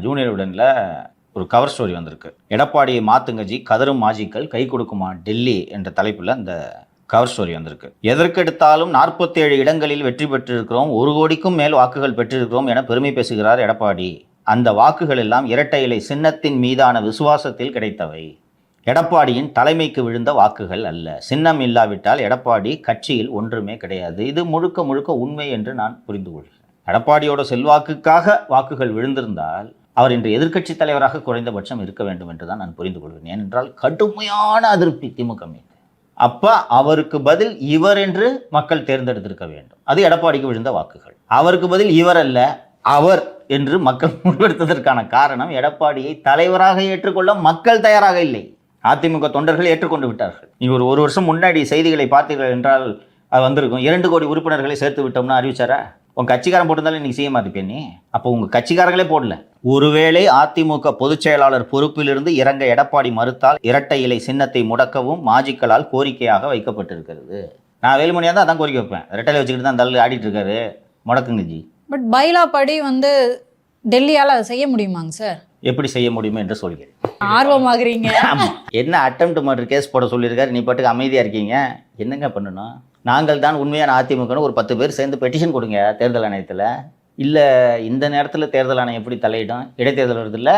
Junior உடன்ல ஒரு cover story வந்திருக்கு. எடப்பாடியை மாத்துங்க ஜி, கதரும் மாஜிக்கள் கை கொடுக்குமா டெல்லி என்ற தலைப்பில் அந்த கவர் ஸ்டோரி வந்திருக்கு. எதற்கெடுத்தாலும் 47 இடங்களில் வெற்றி பெற்றிருக்கிறோம், 1 கோடிக்கும் மேல் வாக்குகள் பெற்றிருக்கிறோம் என பெருமை பேசுகிறார் எடப்பாடி. அந்த வாக்குகள் எல்லாம் இரட்டை இலை சின்னத்தின் மீதான விசுவாசத்தில் கிடைத்தவை, எடப்பாடியின் தலைமைக்கு விழுந்த வாக்குகள் அல்ல. சின்னம் இல்லாவிட்டால் எடப்பாடி கட்சியில் ஒன்றுமே கிடையாது. இது முழுக்க முழுக்க உண்மை என்று நான் புரிந்து கொள்கிறேன். எடப்பாடியோட செல்வாக்குக்காக வாக்குகள் விழுந்திருந்தால் அவர் இன்று எதிர்க்கட்சி தலைவராக குறைந்தபட்சம் இருக்க வேண்டும் என்று தான் நான் புரிந்து கொள்கிறேன். ஏனென்றால் கடுமையான அதிருப்தி திமுக மீது. அப்ப அவருக்கு பதில் இவர் என்று மக்கள் தேர்ந்தெடுத்திருக்க வேண்டும். அது எடப்பாடிக்கு விழுந்த வாக்குகள். அவருக்கு பதில் இவர் அல்ல அவர் என்று மக்கள் முடிவெடுத்ததற்கான காரணம் எடப்பாடியை தலைவராக ஏற்றுக்கொள்ள மக்கள் தயாராக இல்லை. அதிமுக தொண்டர்கள் ஏற்றுக்கொண்டு விட்டார்கள். நீங்க ஒரு வருஷம் முன்னாடி செய்திகளை பார்த்தீர்கள் என்றால் அது வந்திருக்கும். 2 கோடி உறுப்பினர்களை சேர்த்து விட்டோம்னா அறிவிச்சாரா? உங்க கட்சிக்காரன் போட்டிருந்தாலும் இன்னைக்கு செய்ய மாட்டேன் நீ. அப்போ உங்க கட்சிக்காரங்களே போடல. ஒருவேளை அதிமுக பொதுச் செயலாளர் பொறுப்பிலிருந்து இறங்க எடப்பாடி மறுத்தால் இரட்டை இலை சின்னத்தை முடக்கவும் மாஜிக்கலால் கோரிக்கையாக வைக்கப்பட்டிருக்கிறது. நான் வேலுமணியாக தான் அதான் கோரிக்கை வைப்பேன். இரட்டை இலை வச்சுக்கிட்டு தான் தள்ளு ஆடிட்டு இருக்காரு, முடக்குங்க ஜி. பட் பைலா படி டெல்லியால் அதை செய்ய முடியுமாங்க சார்? எப்படி செய்ய முடியுமா என்று சொல்கிறேன். ஆர்வமாகறீங்க. என்ன அட்டெம்ப்ட் மர்டர் கேஸ் போட சொல்லியிருக்காரு, நீ பாட்டுக்கு அமைதியாக இருக்கீங்க. என்னங்க பண்ணணும்? நாங்கள் தான் உண்மையான அதிமுகன்னு ஒரு 10 பேர் சேர்ந்து பெட்டிஷன் கொடுங்க தேர்தல் ஆணையத்தில். இல்லை இந்த நேரத்தில் தேர்தல் ஆணையம் எப்படி தலையிடும்? இடைத்தேர்தல் வருது இல்லை,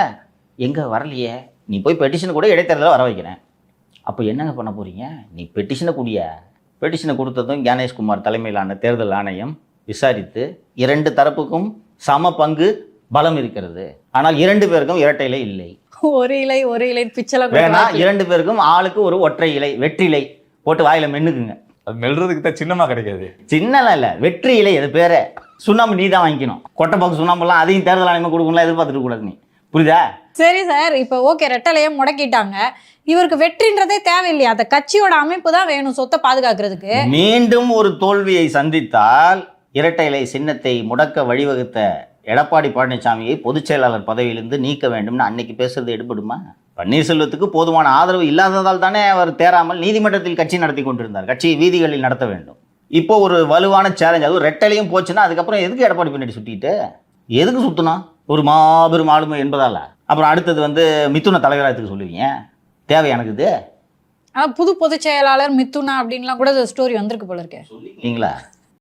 எங்கே வரலையே, நீ போய் பெட்டிஷன் கூட இடைத்தேர்தலை வர வைக்கிறேன். அப்போ என்னங்க பண்ண போகிறீங்க? நீ பெட்டிஷனை பெட்டிஷனை கொடுத்ததும் ஞானேஷ்குமார் தலைமையிலான தேர்தல் ஆணையம் விசாரித்து 2 தரப்புக்கும் சம பங்கு பலம் இருக்கிறது. ஆனால் 2 பேருக்கும் இரட்டை இலை இல்லை. ஒரு இலை பிச்சை வேணா 2 பேருக்கும் ஆளுக்கு ஒரு ஒற்றை இலை வெற்றிலை போட்டு வாயில மென்னுக்குங்க. அது மெல்றதுக்கு தான் சின்னமா கிடைக்காது. சின்னலாம் இல்லை, வெற்றி இலை. அது பேரை சுண்ணாம்பு நீ தான் வாங்கிக்கணும். கொட்டைப்பாக்கு சுண்ணாம்புலாம் அதையும் தேர்தல் ஆணையமாக கொடுக்கணும்லாம் எதிர்பார்த்துட்டு கூடாது நீ. புரியுதா? சரி சார், இப்போ ஓகே ரெட்டலையை முடக்கிட்டாங்க. இவருக்கு வெற்றின்றதே தேவையில்லையா? அந்த கட்சியோட அமைப்பு தான் வேணும் சொத்தை பாதுகாக்கிறதுக்கு. மீண்டும் ஒரு தோல்வியை சந்தித்தால் இரட்டை இலை சின்னத்தை முடக்க வழிவகுத்த எடப்பாடி பழனிசாமியை பொதுச் செயலாளர் பதவியிலிருந்து நீக்க வேண்டும்னு அன்னைக்கு பேசுறது எடுபடுமா? பன்னீர்செல்வத்துக்கு போதுமான ஆதரவு இல்லாததால் தானே அவர் தேராமல் நீதிமன்றத்தில் கட்சி நடத்தி கொண்டிருந்தார். கட்சியை வீதிகளில் நடத்த வேண்டும். இப்போ ஒரு வலுவான சேலஞ்ச், அதுவும் ரெட்டலையும் போச்சுன்னா அதுக்கப்புறம் எதுக்கு எடப்பாடி பின்னாடி சுட்டிட்டு எதுக்கு சுற்றணும்? ஒரு மாபெரும் ஆளுமை என்பதால. அப்புறம் அடுத்தது மிதுன தலைவராகத்துக்கு சொல்லுவீங்க, தேவை எனக்கு இது. புது பொதுச் செயலாளர் மிதுனா அப்படின்லாம் கூட ஸ்டோரி வந்திருக்கு போல இருக்கேன். சொல்லிங்களா?